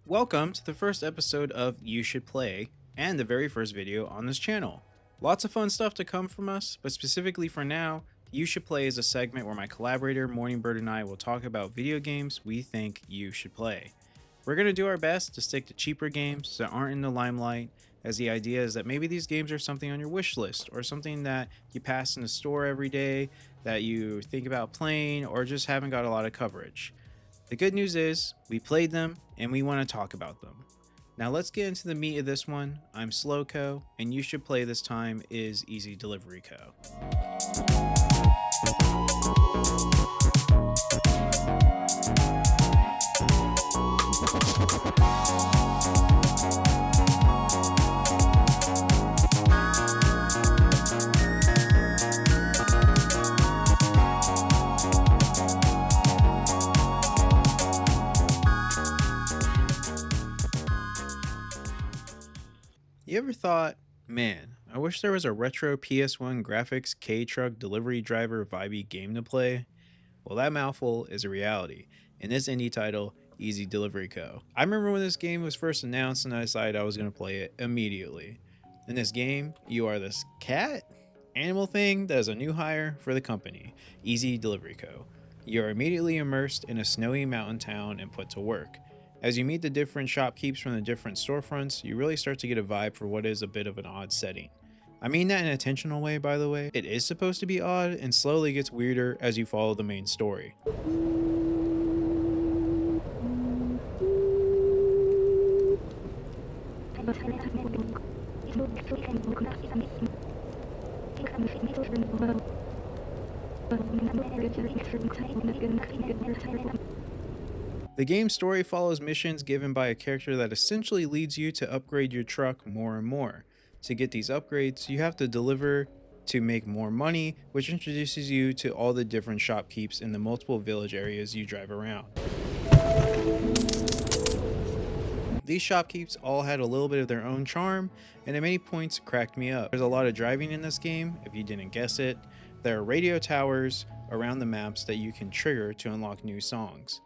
Welcome to the first episode of You Should Play, and the very first video on this channel. Lots of fun stuff to come from us, but specifically for now, You Should Play is a segment where my collaborator Morningbird and I will talk about video games we think you should play. We're going to do our best to stick to cheaper games that aren't in the limelight, as the idea is that maybe these games are something on your wish list, or something that you pass in the store every day, that you think about playing, or just haven't got a lot of coverage. The good news is, we played them, and we want to talk about them. Now let's get into the meat of this one. I'm Slowco, and You Should Play this time is Easy Delivery Co. You ever thought, man, I wish there was a retro PS1 graphics K-Truck delivery driver vibey game to play? Well, that mouthful is a reality in this indie title, Easy Delivery Co. I remember when this game was first announced and I decided I was going to play it immediately. In this game, you are this cat animal thing that is a new hire for the company, Easy Delivery Co. You are immediately immersed in a snowy mountain town and put to work. As you meet the different shopkeepers from the different storefronts, you really start to get a vibe for what is a bit of an odd setting. I mean that in an intentional way, by the way. It is supposed to be odd and slowly gets weirder as you follow the main story. The game's story follows missions given by a character that essentially leads you to upgrade your truck more and more. To get these upgrades, you have to deliver to make more money, which introduces you to all the different shopkeepers in the multiple village areas you drive around. These shopkeepers all had a little bit of their own charm, and at many points cracked me up. There's a lot of driving in this game, if you didn't guess it. There are radio towers around the maps that you can trigger to unlock new songs.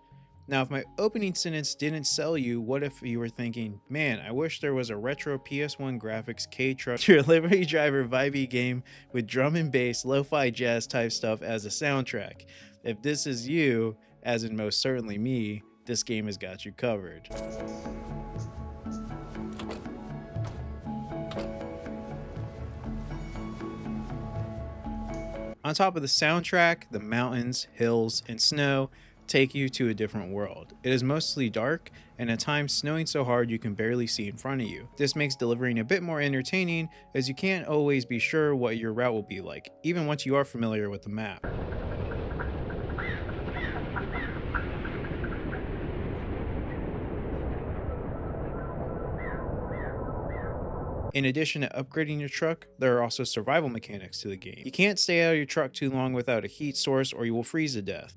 Now, if my opening sentence didn't sell you, what if you were thinking, man, I wish there was a retro PS1 graphics K-Truck delivery driver vibey game with drum and bass, lo-fi jazz type stuff as a soundtrack. If this is you, as in most certainly me, this game has got you covered. On top of the soundtrack, the mountains, hills, and snow take you to a different world. It is mostly dark, and at times snowing so hard you can barely see in front of you. This makes delivering a bit more entertaining, as you can't always be sure what your route will be like, even once you are familiar with the map. In addition to upgrading your truck, there are also survival mechanics to the game. You can't stay out of your truck too long without a heat source or you will freeze to death.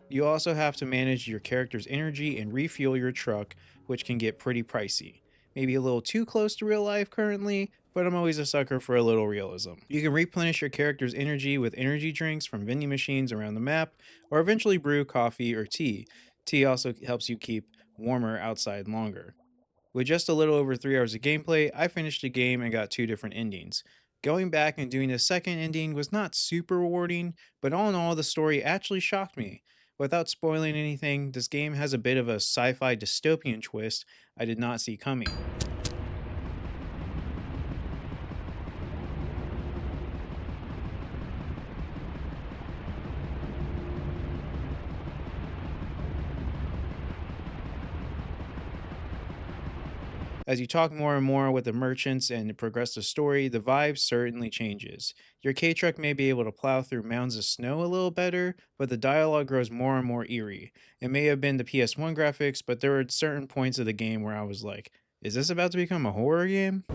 You also have to manage your character's energy and refuel your truck, which can get pretty pricey. Maybe a little too close to real life currently, but I'm always a sucker for a little realism. You can replenish your character's energy with energy drinks from vending machines around the map, or eventually brew coffee or tea. Tea also helps you keep warmer outside longer. With just a little over 3 hours of gameplay, I finished the game and got 2 different endings. Going back and doing the second ending was not super rewarding, but all in all, the story actually shocked me. Without spoiling anything, this game has a bit of a sci-fi dystopian twist I did not see coming. As you talk more and more with the merchants and progress the story, the vibe certainly changes. Your K-Truck may be able to plow through mounds of snow a little better, but the dialogue grows more and more eerie. It may have been the PS1 graphics, but there were certain points of the game where I was like, is this about to become a horror game?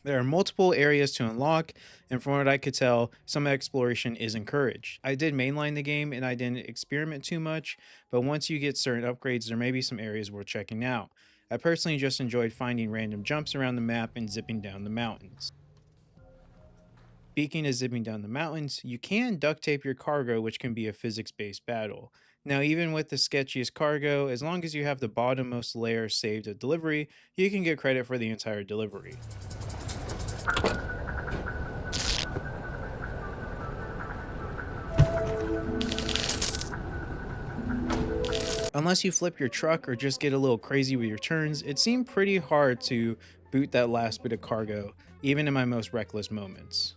There are multiple areas to unlock, and from what I could tell, some exploration is encouraged. I did mainline the game and I didn't experiment too much, but once you get certain upgrades, there may be some areas worth checking out. I personally just enjoyed finding random jumps around the map and zipping down the mountains. Speaking of zipping down the mountains, you can duct tape your cargo, which can be a physics-based battle. Now, even with the sketchiest cargo, as long as you have the bottommost layer saved at delivery, you can get credit for the entire delivery. Unless you flip your truck or just get a little crazy with your turns, it seemed pretty hard to boot that last bit of cargo, even in my most reckless moments.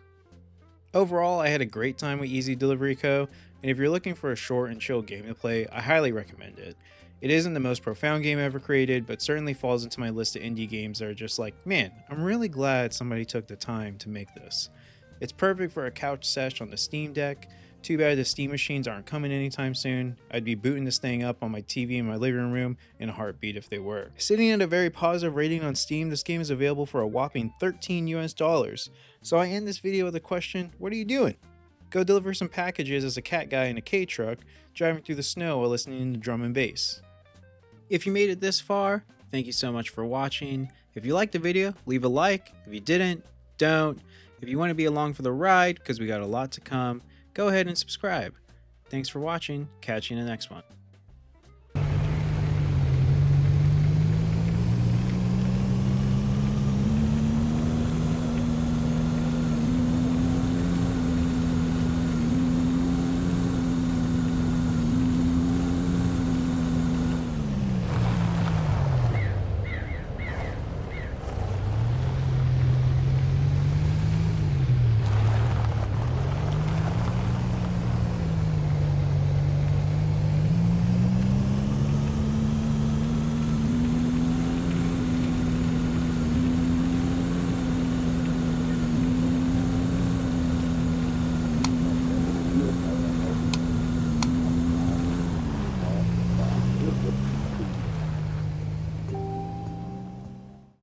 Overall, I had a great time with Easy Delivery Co., and if you're looking for a short and chill game to play, I highly recommend it. It isn't the most profound game ever created, but certainly falls into my list of indie games that are just like, man, I'm really glad somebody took the time to make this. It's perfect for a couch sesh on the Steam Deck. Too bad the Steam machines aren't coming anytime soon. I'd be booting this thing up on my TV in my living room in a heartbeat if they were. Sitting at a very positive rating on Steam, this game is available for a whopping $13 US. So I end this video with a question: what are you doing? Go deliver some packages as a cat guy in a K truck, driving through the snow while listening to drum and bass. If you made it this far, thank you so much for watching. If you liked the video, leave a like. If you didn't, don't. If you want to be along for the ride, because we got a lot to come, go ahead and subscribe. Thanks for watching. Catch you in the next one.